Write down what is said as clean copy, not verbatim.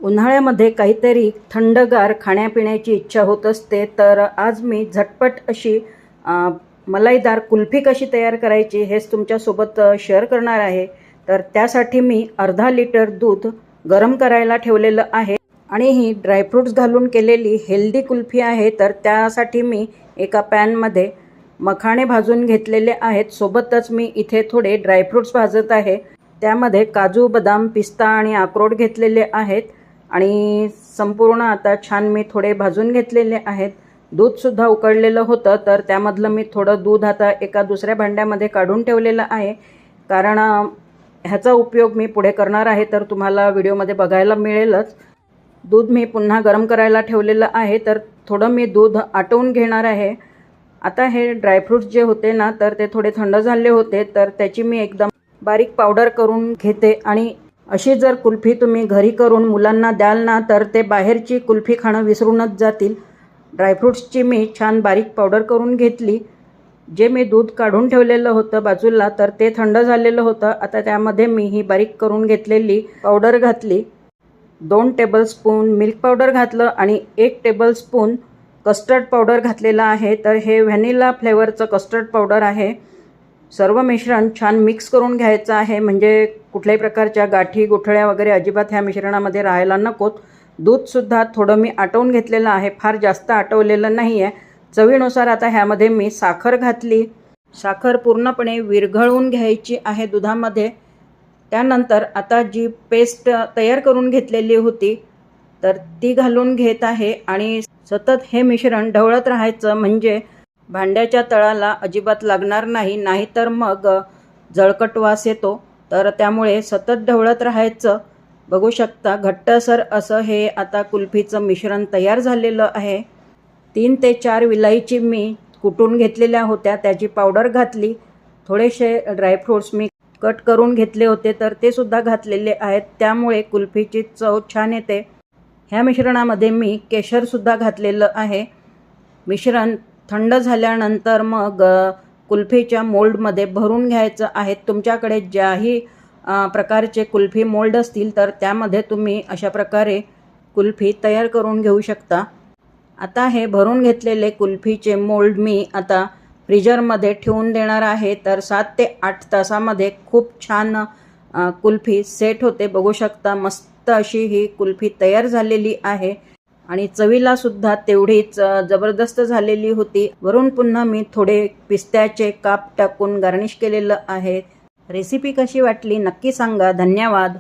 उन्हाळ्यामध्ये काहीतरी थंडगार खाण्यापिण्याची इच्छा होत असते, तर आज मी झटपट अशी मलाईदार कुल्फी कशी तयार करायची हेच तुमच्यासोबत शेअर करणार आहे। तर त्यासाठी मी अर्धा लिटर दूध गरम करायला ठेवलेलं आहे आणि ही ड्रायफ्रूट्स घालून केलेली हेल्दी कुल्फी आहे। तर त्यासाठी मी एका पॅनमध्ये मखाणे भाजून घेतलेले आहेत, सोबतच मी इथे थोडे ड्रायफ्रूट्स भाजत आहे। त्यामध्ये काजू, बदाम, पिस्ता आणि अक्रोड घेतलेले आहेत आणि संपूर्ण आता छान मी थोडे भाजून घेतलेले आहेत। दूधसुद्धा उकळलेलं होतं, तर त्यामधलं मी थोडं दूध आता एका दुसऱ्या भांड्यामध्ये काढून ठेवलेलं आहे, कारण ह्याचा उपयोग मी पुढे करणार आहे, तर तुम्हाला व्हिडिओमध्ये बघायला मिळेलच। दूध मी पुन्हा गरम करायला ठेवलेलं आहे, तर थोडं मी दूध आटवून घेणार आहे। आता हे ड्रायफ्रूट्स जे होते ना, तर ते थोडे थंड झाले होते, तर त्याची मी एकदम बारीक पावडर करून घेते। आणि अशी जर कुल्फी तुम्ही घरी करून मुलांना द्याल ना, तर ते बाहेरची कुल्फी खाणं विसरूनच जातील। ड्रायफ्रूट्सची मी छान बारीक पावडर करून घेतली। जे मी दूध काढून ठेवलेलं होतं बाजूला, तर ते थंड झालेलं होतं। आता त्यामध्ये मी ही बारीक करून घेतलेली पावडर घातली। 2 टेबलस्पून मिल्क पावडर घातलं आणि 1 टेबलस्पून कस्टर्ड पावडर घातलेलं आहे। तर हे व्हॅनिला फ्लेवरचं कस्टर्ड पावडर आहे। सर्व मिश्रण छान मिक्स करून घ्यायचं आहे, म्हणजे कुठल्याही प्रकारच्या गाठी गुठळ्या वगैरे अजिबात ह्या मिश्रणामध्ये राहायला नकोत। दूधसुद्धा थोडं मी आटवून घेतलेलं आहे, फार जास्त आटवलेलं नाही आहे। चवीनुसार आता ह्यामध्ये मी साखर घातली। साखर पूर्णपणे विरघळवून घ्यायची आहे दुधामध्ये। त्यानंतर आता जी पेस्ट तयार करून घेतलेली होती, तर ती घालून घेत आहे आणि सतत हे मिश्रण ढवळत राहायचं, म्हणजे भांड्याच्या तळाला अजिबात लागणार नाही, नाहीतर मग जळकट वास येतो। तर त्यामुळे सतत ढवळत राहायचं। बघू शकता घट्टसर असं हे आता कुल्फीचं मिश्रण तयार झालेलं आहे। 3 ते 4 विलायची मी कुटून घेतलेल्या होत्या, त्याची पावडर घातली। थोडेसे ड्रायफ्रूट्स मी कट करून घेतले होते, तर ते सुद्धा घातलेले आहेत, त्यामुळे कुल्फीची चव छान येते। ह्या मिश्रणामध्ये मी केशरसुद्धा घातलेलं आहे। मिश्रण थंड झाल्यानंतर मग कुल्फीच्या मोल्डमध्ये भरून घ्यायचं आहे। तुमच्याकडे ज्याही प्रकारचे कुल्फी मोल्ड असतील, तर त्यामध्ये तुम्ही अशा प्रकारे कुल्फी तयार करून घेऊ शकता। आता हे भरून घेतलेले कुल्फीचे मोल्ड मी आता फ्रीजरमध्ये ठेवून देणार आहे, तर 7 ते 8 तासामध्ये खूप छान कुल्फी सेट होते। बघू शकता मस्त अशी ही कुल्फी तयार झालेली आहे आणि चवीला सुद्धा तेवढीच जबरदस्त झालेली होती। वरून पुन्हा मी थोडे पिस्त्याचे काप टाकून गार्निश केलेलं आहे। रेसिपी कशी वाटली नक्की सांगा। धन्यवाद।